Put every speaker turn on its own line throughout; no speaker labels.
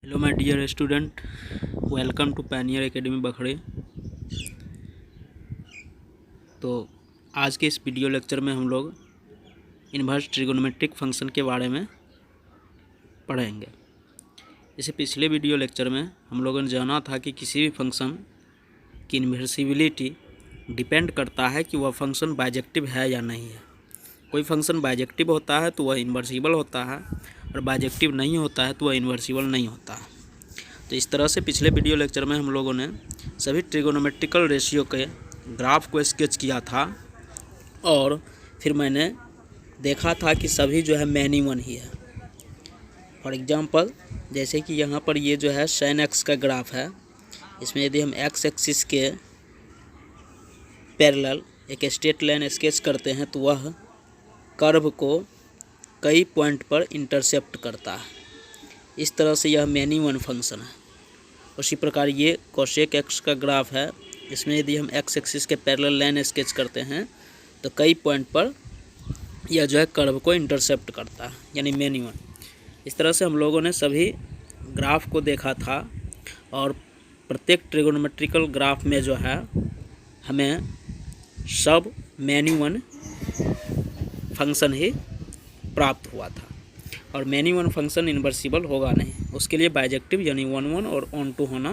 Hello my dear student, welcome to pioneer academy बखड़े। तो आज के इस वीडियो लेक्चर में हम लोग इन्वर्स ट्रिगोनोमेट्रिक फंक्शन के बारे में पढ़ेंगे। जैसे पिछले वीडियो लेक्चर में हम लोगों ने जाना था कि किसी भी फंक्शन की इन्वर्सिबिलिटी डिपेंड करता है कि वह फंक्शन बाइजेक्टिव है या नहीं है। कोई फंक्शन बाइजेक्टिव होता है तो वह इन्वर्सिबल होता है, और बाइजेक्टिव नहीं होता है तो वह इन्वर्सिबल नहीं होता है। तो इस तरह से पिछले वीडियो लेक्चर में हम लोगों ने सभी ट्रिगोनोमेट्रिकल रेशियो के ग्राफ को स्केच किया था, और फिर मैंने देखा था कि सभी जो है मैनी वन ही है। फॉर एग्जांपल, जैसे कि यहाँ पर ये जो है साइन एक्स का ग्राफ है। इसमें यदि हम एक्स एक्सिस के पैरेलल एक स्ट्रेट लाइन स्केच करते हैं तो वह कर्व को कई पॉइंट पर इंटरसेप्ट करता है। इस तरह से यह मैनी वन फंक्शन है। उसी प्रकार ये कोसेक एक्स का ग्राफ है। इसमें यदि हम एक्स एक्सिस के पैरेलल लाइन स्केच करते हैं तो कई पॉइंट पर यह जो है कर्व को इंटरसेप्ट करता है, यानी मैनी वन। इस तरह से हम लोगों ने सभी ग्राफ को देखा था, और प्रत्येक ट्रिगोनोमेट्रिकल ग्राफ में जो है हमें सब मैनी वन फंक्शन ही प्राप्त हुआ था। और मैनी वन फंक्शन इन्वर्सिबल होगा नहीं, उसके लिए बाइजेक्टिव यानी 1 1 और ऑन टू होना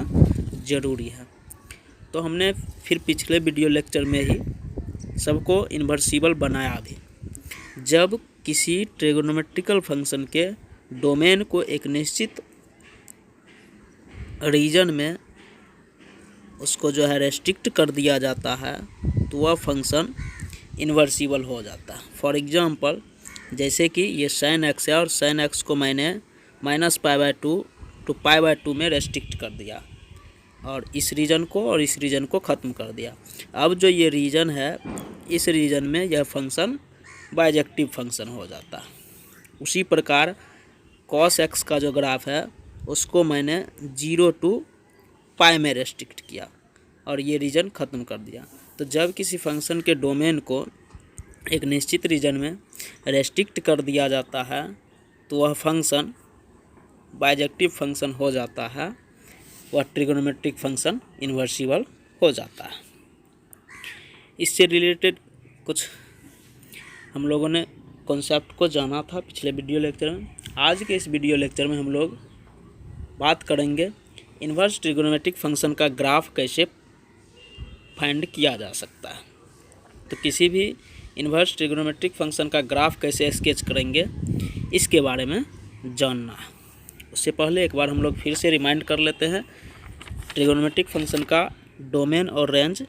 ज़रूरी है। तो हमने फिर पिछले वीडियो लेक्चर में ही सबको इन्वर्सिबल बनाया भी। जब किसी ट्रिगोनोमेट्रिकल फंक्शन के डोमेन को एक निश्चित रीजन में उसको जो है रेस्ट्रिक्ट कर दिया जाता है तो वह फंक्शन इन्वर्सिबल हो जाता है। फॉर एग्जांपल, जैसे कि ये साइन एक्स है और साइन एक्स को मैंने -π/2 टू π/2 में रेस्ट्रिक्ट कर दिया, और इस रीजन को और इस रीजन को ख़त्म कर दिया। अब जो ये रीजन है, इस रीजन में यह फंक्शन बाइजेक्टिव फंक्शन हो जाता है। उसी प्रकार कॉस एक्स का जो ग्राफ है उसको मैंने 0 टू π में रेस्ट्रिक्ट किया और ये रीजन ख़त्म कर दिया। तो जब किसी फंक्शन के डोमेन को एक निश्चित रीजन में रेस्ट्रिक्ट कर दिया जाता है तो वह फंक्शन बाइजेक्टिव फंक्शन हो जाता है, वह ट्रिगोनोमेट्रिक फंक्शन इन्वर्सिबल हो जाता है। इससे रिलेटेड कुछ हम लोगों ने कॉन्सेप्ट को जाना था पिछले वीडियो लेक्चर में। आज के इस वीडियो लेक्चर में हम लोग बात करेंगे इन्वर्स ट्रिगोनोमेट्रिक फंक्शन का ग्राफ कैसे फाइंड किया जा सकता है। तो किसी भी इन्वर्स ट्रिगोनोमेट्रिक फंक्शन का ग्राफ कैसे स्केच करेंगे, इसके बारे में जानना है। उससे पहले एक बार हम लोग फिर से रिमाइंड कर लेते हैं ट्रिगोनोमेट्रिक फंक्शन का डोमेन और रेंज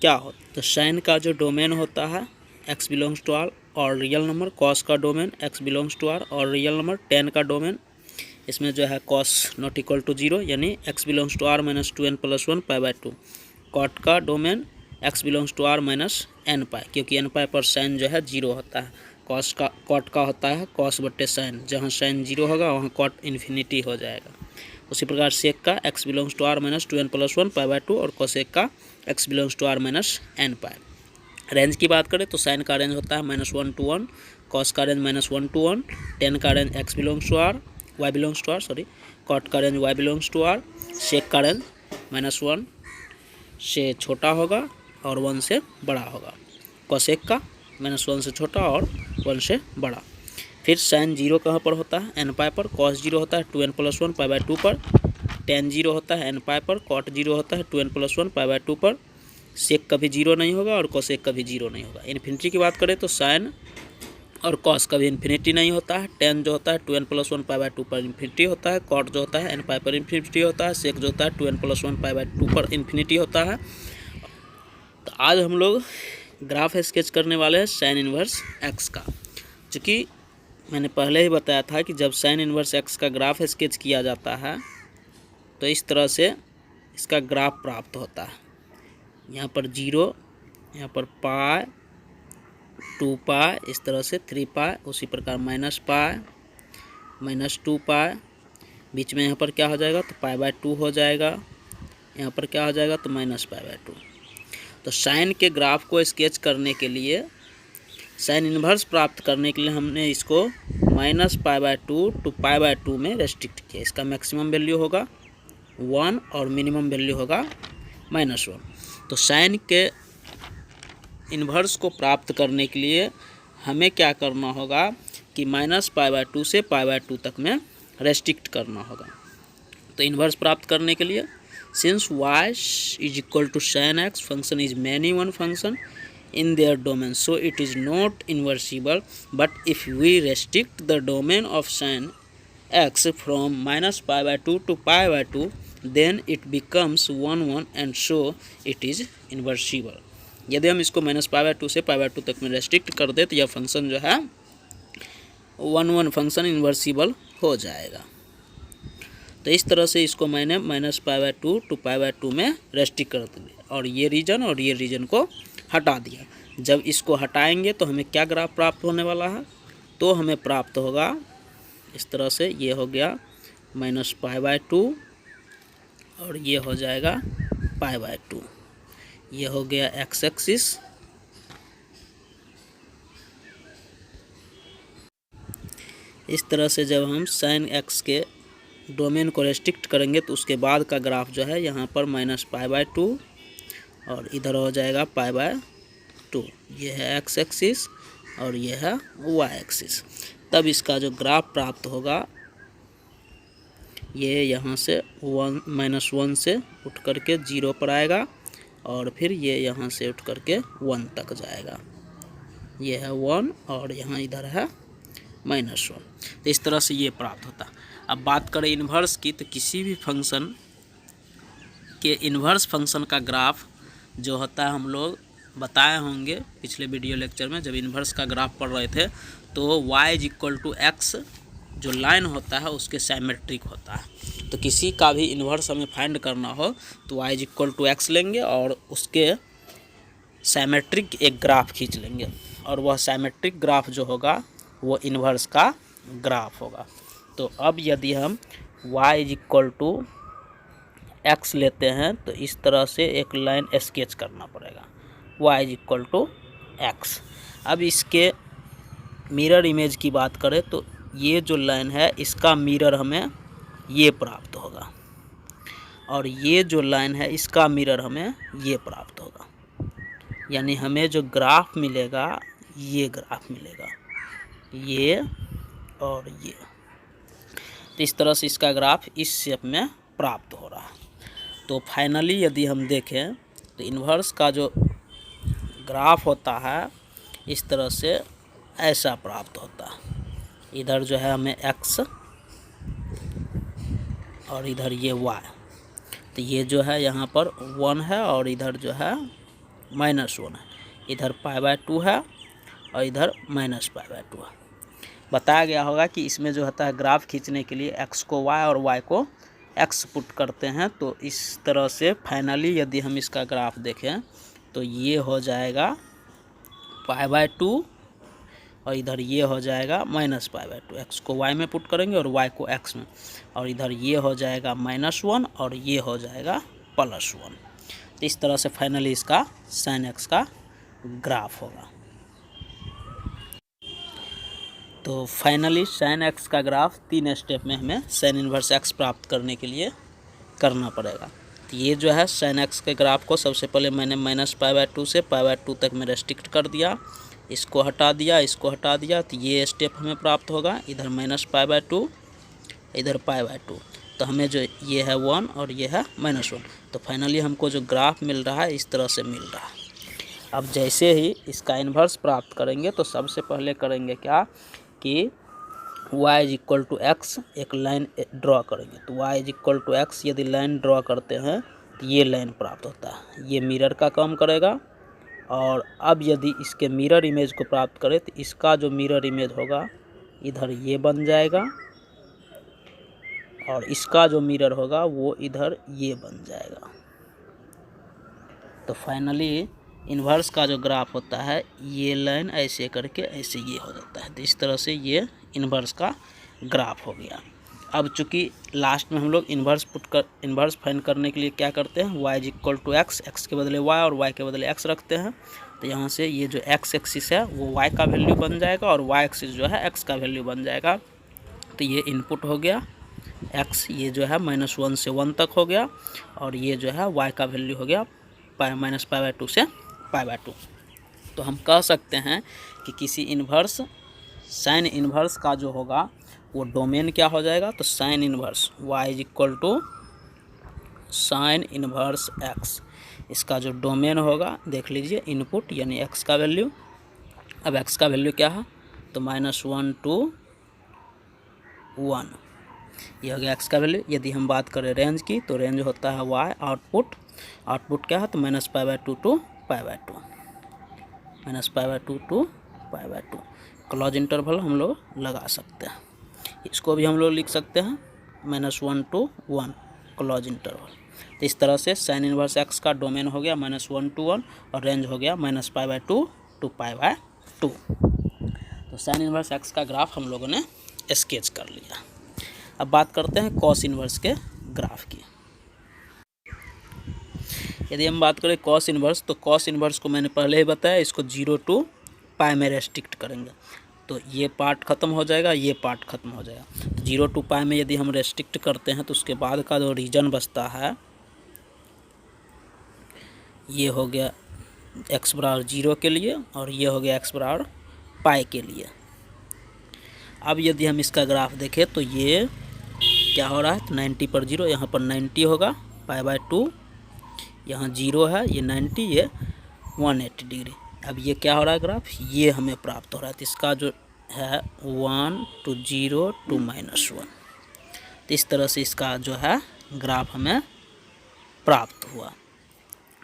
क्या होता है। तो साइन का जो डोमेन होता है x बिलोंग्स टू r और रियल नंबर, कॉस का domain x belongs to r और रियल नंबर, tan का डोमेन इसमें जो है cos नॉट इक्वल टू 0 यानी x belongs to r minus 2n plus 1 π/2। Cot का domain x belongs to r minus n pi, क्योंकि n पाई पर साइन जो है 0 होता है। कॉट का होता है कॉस बट्टे साइन, जहाँ साइन 0 होगा वहाँ कॉट इन्फिनिटी हो जाएगा। उसी प्रकार सेक का x belongs to r minus 2n plus 1 π/2 और कोसेक का x belongs to r minus n pi. Range की बात करें तो साइन का रेंज होता है -1 to 1, कॉस का रेंज -1 to 1, tan का range x belongs to r y belongs to r cot का range y belongs to r, sec का रेंज -1 से छोटा होगा और 1 से बड़ा होगा, कोसेक का -1 से छोटा और 1 से बड़ा। फिर साइन 0 कहाँ पर होता है, n पाई पर, कॉस 0 होता है 2n प्लस 1 π/2 पर, tan 0 होता है n पाई पर, कॉट 0 होता है 2n प्लस 1 π/2 पर, सेक कभी 0 नहीं होगा और कोसेक कभी 0 नहीं होगा। इन्फिनिटी की बात करें तो साइन और कॉस कभी इन्फिनिटी नहीं होता है। tan जो होता है 2n प्लस 1 π/2 पर इन्फिनिटी होता है, कॉट जो होता है n पाई पर इन्फिनिटी होता है, सेक जो होता है 2n प्लस 1 π/2 पर इन्फिनिटी होता है। तो आज हम लोग ग्राफ स्केच करने वाले हैं साइन इन्वर्स एक्स का। चूँकि मैंने पहले ही बताया था कि जब साइन इन्वर्स एक्स का ग्राफ स्केच किया जाता है तो इस तरह से इसका ग्राफ प्राप्त होता है। यहाँ पर 0, यहाँ पर पाई, 2 पाई, इस तरह से 3 पाई, उसी प्रकार -π, -2 पाई, बीच में यहाँ पर क्या हो जाएगा तो π/2 हो जाएगा, यहाँ पर क्या हो जाएगा तो -π/2। तो साइन के ग्राफ को स्केच करने के लिए साइन इन्वर्स प्राप्त करने के लिए हमने इसको -π/2 टू π/2 में रेस्ट्रिक्ट किया। इसका मैक्सिमम वैल्यू होगा 1 और मिनिमम वैल्यू होगा -1। तो साइन के इन्वर्स को प्राप्त करने के लिए हमें क्या करना होगा कि -π/2 से π/2 तक में रेस्ट्रिक्ट करना होगा। तो इन्वर्स प्राप्त करने के लिए since y is equal to sin x function is many one function in their domain, so it is not inversible. But if we restrict the domain of sin x from -π/2 to π/2, then it becomes 1 1 and so it is inversible. यदि हम इसको -π/2 से π/2 तक में restrict कर दे तो यह function जो है 1 1 फंक्शन इन्वर्सिबल हो जाएगा। तो इस तरह से इसको मैंने -π/2 टू π/2 में रेस्ट्रिक्ट कर दिया और ये रीजन को हटा दिया। जब इसको हटाएंगे तो हमें क्या ग्राफ प्राप्त होने वाला है, तो हमें प्राप्त होगा इस तरह से, ये हो गया -π/2 और ये हो जाएगा π/2, ये हो गया x एक्सिस। इस तरह से जब हम sin x के डोमेन को रेस्ट्रिक्ट करेंगे तो उसके बाद का ग्राफ जो है यहाँ पर -π/2 और इधर हो जाएगा π/2। ये है x एक्सिस और ये है y एक्सिस। तब इसका जो ग्राफ प्राप्त होगा ये यहाँ से -1 से उठ करके 0 पर आएगा और फिर ये यहाँ से उठ करके 1 तक जाएगा। ये है 1 और यहाँ इधर है -1। तो इस तरह से ये प्राप्त होता। अब बात करें इन्वर्स की, तो किसी भी फंक्शन के इन्वर्स फंक्शन का ग्राफ जो होता है, हम लोग बताए होंगे पिछले वीडियो लेक्चर में जब इन्वर्स का ग्राफ पढ़ रहे थे, तो y is equal to x जो लाइन होता है उसके सिमेट्रिक होता है। तो किसी का भी इन्वर्स हमें फाइंड करना हो तो y is equal to x लेंगे और उसके सिमेट्रिक एक ग्राफ खींच लेंगे और वह सिमेट्रिक ग्राफ जो होगा वो इन्वर्स का ग्राफ होगा। तो अब यदि हम y is equal to x लेते हैं तो इस तरह से एक लाइन स्केच करना पड़ेगा, y is equal to x। अब इसके मिरर इमेज की बात करें तो ये जो लाइन है इसका मिरर हमें ये प्राप्त होगा और ये जो लाइन है इसका मिरर हमें ये प्राप्त होगा। यानी हमें जो ग्राफ मिलेगा ये ग्राफ मिलेगा, ये और ये। तो इस तरह से इसका ग्राफ इस शेप में प्राप्त हो रहा है। तो फाइनली यदि हम देखें तो इन्वर्स का जो ग्राफ होता है इस तरह से ऐसा प्राप्त होता है। इधर जो है हमें x और इधर ये y। तो ये जो है यहाँ पर 1 है और इधर जो है -1 है। इधर π/2 है और इधर -π/2 है। बताया गया होगा कि इसमें जो होता है ग्राफ खींचने के लिए x को y और y को x पुट करते हैं। तो इस तरह से फाइनली यदि हम इसका ग्राफ देखें तो ये हो जाएगा π/2 और इधर ये हो जाएगा -π/2। x को y में पुट करेंगे और y को x में, और इधर ये हो जाएगा -1 और ये हो जाएगा +1। तो इस तरह से फाइनली इसका sin x का ग्राफ होगा। तो फाइनली sin x का ग्राफ 3 स्टेप में हमें sin इनवर्स x प्राप्त करने के लिए करना पड़ेगा। तो ये जो है sin x के ग्राफ को सबसे पहले मैंने -π/2 से π/2 तक में रेस्ट्रिक्ट कर दिया, इसको हटा दिया, इसको हटा दिया। तो ये स्टेप हमें प्राप्त होगा, इधर -π/2 इधर π/2। तो हमें जो ये है 1 और ये है -1। तो फाइनली हमको जो ग्राफ मिल रहा है इस तरह से मिल रहा है। अब जैसे ही इसका इन्वर्स प्राप्त करेंगे तो सबसे पहले करेंगे क्या कि y is equal to x एक लाइन ड्रॉ करेंगे। तो y is equal to x यदि लाइन ड्रॉ करते हैं तो ये लाइन प्राप्त होता है, ये मिरर का काम करेगा। और अब यदि इसके मिरर इमेज को प्राप्त करें तो इसका जो मिरर इमेज होगा इधर ये बन जाएगा और इसका जो मिरर होगा वो इधर ये बन जाएगा। तो फाइनली इन्वर्स का जो ग्राफ होता है ये लाइन ऐसे करके ऐसे ये हो जाता है। तो इस तरह से ये इन्वर्स का ग्राफ हो गया। अब चूँकि लास्ट में हम लोग इन्वर्स फाइंड करने के लिए क्या करते हैं, y is equal to x, x के बदले y और y के बदले x रखते हैं। तो यहाँ से ये जो एक्स एक्सिस है वो वाई का वैल्यू बन जाएगा और वाई एक्सिस जो है एक्स का वैल्यू बन जाएगा। तो ये इनपुट हो गया एक्स, ये जो है -1 से 1 तक हो गया, और ये जो है वाई का वैल्यू हो गया -π/2 से π/2। तो हम कह सकते हैं कि किसी इन्वर्स साइन इन्वर्स का जो होगा वो डोमेन क्या हो जाएगा, तो sign inverse y = sign inverse x, इसका जो डोमेन होगा देख लीजिए इनपुट यानी x का वैल्यू। अब x का वैल्यू क्या है, तो -1 to 1, ये हो गया x का वैल्यू। यदि हम बात करें रेंज की, तो रेंज होता है y, आउटपुट क्या है, तो -π/2 to π/2, -π/2 to π/2। क्लोज इंटरवल हम लोग लगा सकते हैं, इसको भी हम लोग लिख सकते हैं -1 to 1 क्लोज इंटरवल। तो इस तरह से साइन इन्वर्स एक्स का डोमेन हो गया -1 to 1 और रेंज हो गया -π/2 to π/2। तो साइन इन्वर्स एक्स का ग्राफ हम लोगों ने स्केच कर लिया। अब बात करते हैं कॉस इन्वर्स के ग्राफ की। यदि हम बात करें कॉस इन्वर्स, तो कॉस इन्वर्स को मैंने पहले ही बताया, इसको 0 to π में रेस्ट्रिक्ट करेंगे तो ये पार्ट ख़त्म हो जाएगा, ये पार्ट ख़त्म हो जाएगा। तो 0 to π में यदि हम रेस्ट्रिक्ट करते हैं तो उसके बाद का जो रीजन बचता है ये हो गया x=0 के लिए और ये हो गया x=π के लिए। अब यदि हम इसका ग्राफ देखें तो ये क्या हो रहा है, तो 90 पर 0, यहाँ पर 90 होगा π/2, यहाँ 0 है, ये 90, ये 180 डिग्री। अब ये क्या हो रहा है ग्राफ, ये हमें प्राप्त हो रहा है। तो इसका जो है 1 to 0 to -1, तो इस तरह से इसका जो है ग्राफ हमें प्राप्त हुआ।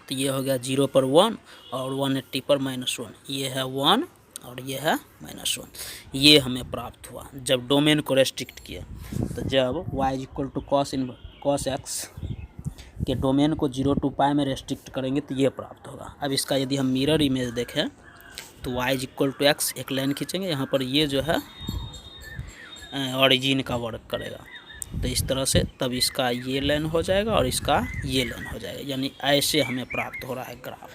तो ये हो गया 0 पर 1 और 180 पर -1, ये है 1 और ये है -1, ये हमें प्राप्त हुआ जब डोमेन को रेस्ट्रिक्ट किया। तो जब y = cos x के डोमेन को 0 to π में रेस्ट्रिक्ट करेंगे तो ये प्राप्त होगा। अब इसका यदि हम मिरर इमेज देखें तो y = x, एक लाइन खींचेंगे, यहाँ पर ये जो है ऑरिजिन का वर्क करेगा, तो इस तरह से तब इसका ये लाइन हो जाएगा और इसका ये लाइन हो जाएगा, यानी ऐसे हमें प्राप्त हो रहा है ग्राफ।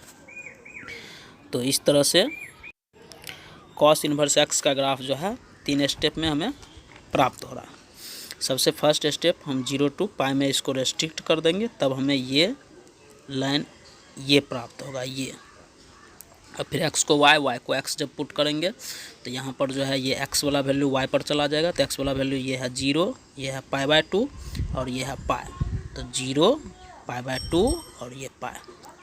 तो इस तरह से कॉस इन्वर्स एक्स का ग्राफ जो है 3 स्टेप में हमें प्राप्त हो रहा है। सबसे फर्स्ट स्टेप हम 0 to π में इसको रेस्ट्रिक्ट कर देंगे, तब हमें ये लाइन ये प्राप्त होगा ये। और फिर x को y को x जब पुट करेंगे तो यहाँ पर जो है ये x वाला वैल्यू y पर चला जाएगा, तो x वाला वैल्यू ये है 0, ये है π/2 और ये है π, तो 0 π/2 और ये π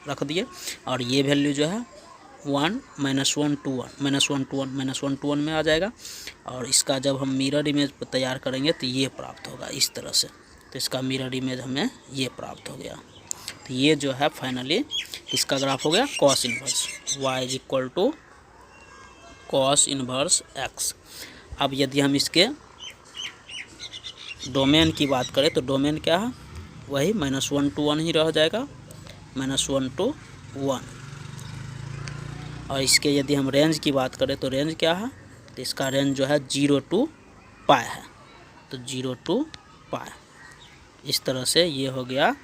रख दिए। और ये वैल्यू जो है 1 -1 to 1 में आ जाएगा। और इसका जब हम मिरर इमेज तैयार करेंगे तो ये प्राप्त होगा इस तरह से। तो इसका मिरर इमेज हमें ये प्राप्त हो गया। तो ये जो है फाइनली इसका ग्राफ हो गया cos inverse y = cos inverse x। अब यदि हम इसके डोमेन की बात करें तो डोमेन क्या है, वही -1 to 1 ही रह जाएगा, -1 to 1। और इसके यदि हम रेंज की बात करें तो रेंज क्या है, तो इसका रेंज जो है 0 to π है, तो 0 to π। इस तरह से ये हो गया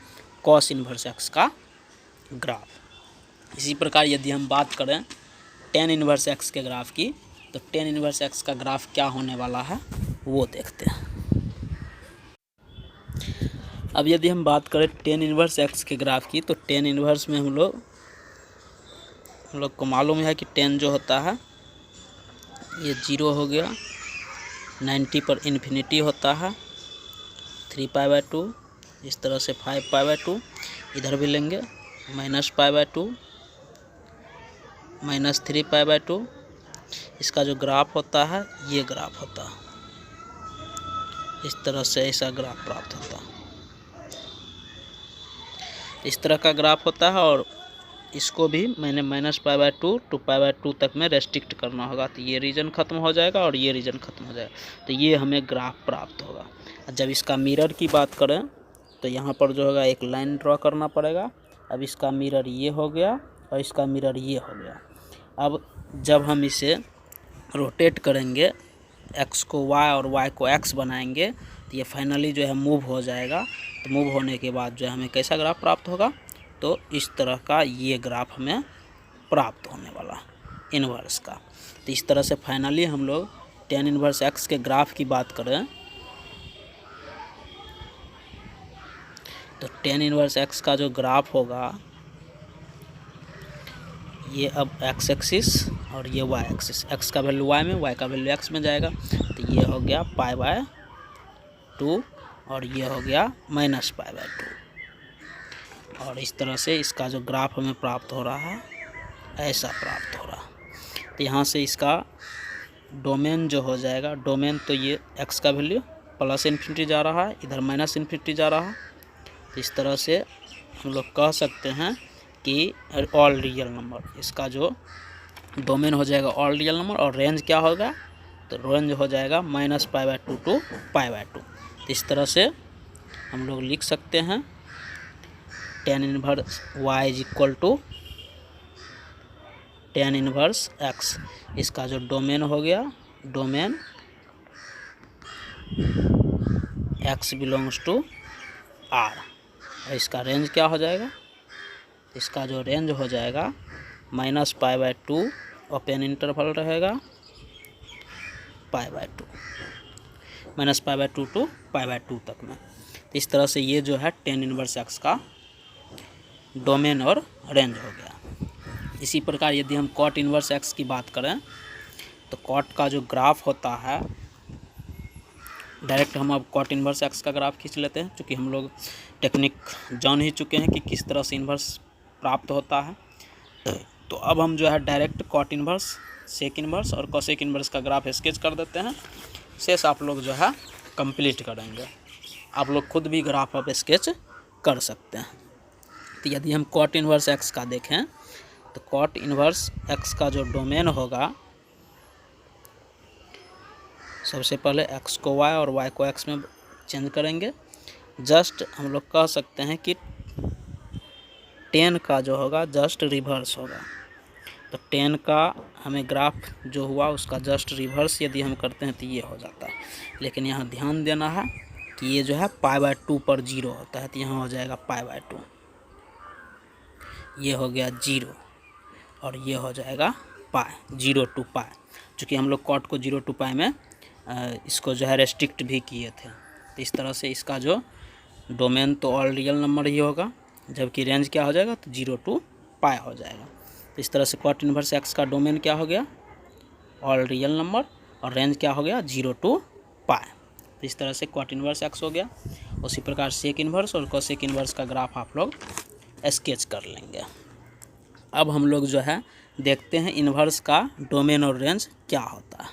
कॉस इन्वर्स एक्स का ग्राफ। इसी प्रकार यदि हम बात करें टेन इन्वर्स एक्स के ग्राफ की, तो टेन इन्वर्स एक्स का ग्राफ क्या होने वाला है वो देखते हैं। अब यदि हम बात करें टेन इन्वर्स एक्स के ग्राफ की, तो टेन इन्वर्स में हम लोग को मालूम है कि टेन जो होता है ये 0 हो गया, 90 पर इन्फिनिटी होता है, 3π/2, इस तरह से 5π/2, इधर भी लेंगे -π/2, -3π/2। इसका जो ग्राफ होता है ये ग्राफ होता है, इस तरह से ऐसा ग्राफ प्राप्त होता है, इस तरह का ग्राफ होता है। और इसको भी मैंने -π/2 to π/2 तक में रेस्ट्रिक्ट करना होगा, तो ये रीजन ख़त्म हो जाएगा और ये रीजन ख़त्म हो जाएगा, तो ये हमें ग्राफ प्राप्त होगा। जब इसका मिरर की बात करें तो यहाँ पर जो होगा एक लाइन ड्रॉ करना पड़ेगा। अब इसका मिरर ये हो गया और इसका मिरर ये हो गया। अब जब हम इसे रोटेट करेंगे, x को y और y को x बनाएंगे, तो ये फाइनली जो है मूव हो जाएगा। तो मूव होने के बाद जो है हमें कैसा ग्राफ प्राप्त होगा, तो इस तरह का ये ग्राफ हमें प्राप्त होने वाला इन्वर्स का। तो इस तरह से फाइनली हम लोग tan इन्वर्स x के ग्राफ की बात करें तो tan इन्वर्स x का जो ग्राफ होगा ये अब x एक्सिस और ये y एक्सिस, x का वैल्यू y में, y का वैल्यू x में जाएगा। तो ये हो गया π/2 और ये हो गया -π/2 और इस तरह से इसका जो ग्राफ हमें प्राप्त हो रहा है ऐसा प्राप्त हो रहा है। तो यहाँ से इसका डोमेन जो हो जाएगा, डोमेन तो ये x का वैल्यू +∞ जा रहा है, इधर -∞ जा रहा है। तो इस तरह से हम लोग कह सकते हैं कि ऑल रियल नंबर, इसका जो डोमेन हो जाएगा ऑल रियल नंबर और रेंज क्या होगा, तो रेंज हो जाएगा -π/2 to π/2। तो इस तरह से हम लोग लिख सकते हैं tan inverse y is equal to tan inverse x। इसका जो डोमेन हो गया, domain x belongs to r और इसका रेंज क्या हो जाएगा, इसका जो रेंज हो जाएगा -π/2 ओपन इंटरवल रहेगा π/2, -π/2 to π/2 तक में। तो इस तरह से ये जो है tan इन्वर्स x का डोमेन और रेंज हो गया। इसी प्रकार यदि हम cot इन्वर्स x की बात करें तो cot का जो ग्राफ होता है, डायरेक्ट हम अब cot इन्वर्स x का ग्राफ खींच लेते हैं, क्योंकि हम लोग टेक्निक जान ही चुके हैं कि किस तरह से इन्वर्स प्राप्त होता है। तो अब हम जो है direct cot inverse, sec inverse और कोसेक इन्वर्स का ग्राफ स्केच कर देते हैं। शेष आप लोग जो है कंप्लीट करेंगे, आप लोग खुद भी ग्राफ अब स्केच कर सकते हैं। तो यदि हम cot इन्वर्स x का देखें तो cot इन्वर्स x का जो डोमेन होगा, सबसे पहले x को y और y को x में चेंज करेंगे। जस्ट हम लोग कह सकते हैं कि tan का जो होगा जस्ट रिवर्स होगा। तो tan का हमें ग्राफ जो हुआ उसका जस्ट रिवर्स यदि हम करते हैं तो ये हो जाता है। लेकिन यहाँ ध्यान देना है कि ये जो है π/2 पर 0 होता है, तो यहाँ हो जाएगा π/2, ये हो गया 0 और ये हो जाएगा π, 0 to π। चूँकि हम लोग cot को 0 to π में इसको जो है रेस्ट्रिक्ट भी किए थे। तो इस तरह से इसका जो डोमेन तो ऑल रियल नंबर ही होगा, जबकि रेंज क्या हो जाएगा, तो 0 to π हो जाएगा। तो इस तरह से cot इन्वर्स x का डोमेन क्या हो गया, ऑल रियल नंबर और रेंज क्या हो गया, 0 to π। तो इस तरह से cot इन्वर्स x हो गया। उसी प्रकार सेक इन्वर्स और कोसेक इन्वर्स का ग्राफ आप लोग स्केच कर लेंगे। अब हम लोग जो है देखते हैं इन्वर्स का डोमेन और रेंज क्या होता है।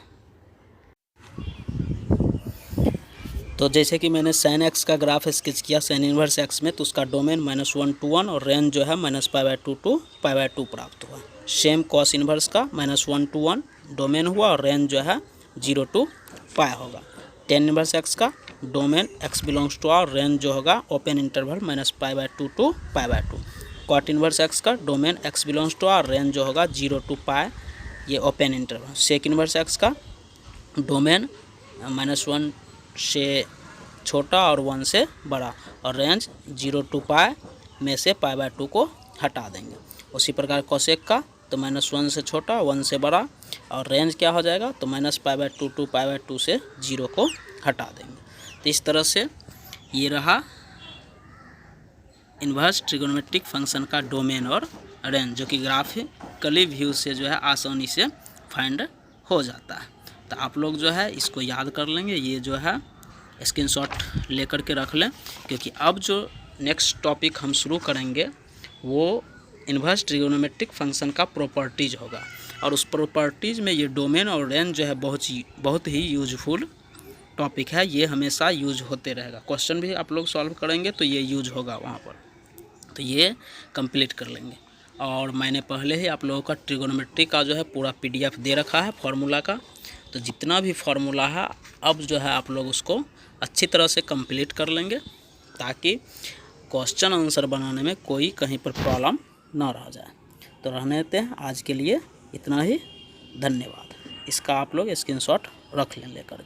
तो जैसे कि मैंने sin x का ग्राफ स्केच किया sin इन्वर्स x में, तो उसका डोमेन -1 to 1 और रेंज जो है -π/2 to π/2 प्राप्त हुआ। सेम cos इन्वर्स का -1 to 1 डोमेन हुआ और रेंज जो है 0 to π होगा। tan इन्वर्स x का domain x belongs to r, range जो होगा open interval -π/2 to π/2। cot inverse x का domain x belongs to r, range जो होगा 0 to π, ये open interval. Sec inverse x का डोमेन -1 से छोटा और 1 से बड़ा और रेंज 0 to π में से π/2 को हटा देंगे। उसी प्रकार कोसेक का तो -1 से छोटा 1 से बड़ा और रेंज क्या हो जाएगा, तो -π/2 to π/2 से 0 को हटा देंगे। तो इस तरह से ये रहा इन्वर्स ट्रिगोनोमेट्रिक फंक्शन का डोमेन और रेंज, जो कि ग्राफिकली व्यू से जो है आसानी से फाइंड हो जाता है। तो आप लोग जो है इसको याद कर लेंगे, ये जो है स्क्रीनशॉट लेकर के रख लें, क्योंकि अब जो नेक्स्ट टॉपिक हम शुरू करेंगे वो इन्वर्स ट्रिगोनोमेट्रिक फंक्शन का प्रॉपर्टीज़ होगा। और उस प्रॉपर्टीज़ में ये डोमेन और रेंज जो है बहुत ही यूजफुल टॉपिक है, ये हमेशा यूज होते रहेगा। क्वेश्चन भी आप लोग सॉल्व करेंगे तो ये यूज होगा वहाँ पर, तो ये कंप्लीट कर लेंगे। और मैंने पहले ही आप लोगों का ट्रिगोनोमेट्री का जो है पूरा PDF दे रखा है फार्मूला का, तो जितना भी फार्मूला है अब जो है आप लोग उसको अच्छी तरह से कंप्लीट कर लेंगे, ताकि क्वेश्चन आंसर बनाने में कोई कहीं पर प्रॉब्लम ना रह जाए। तो रहने देते हैं आज के लिए इतना ही, धन्यवाद। इसका आप लोग स्क्रीनशॉट रख लें लेकर।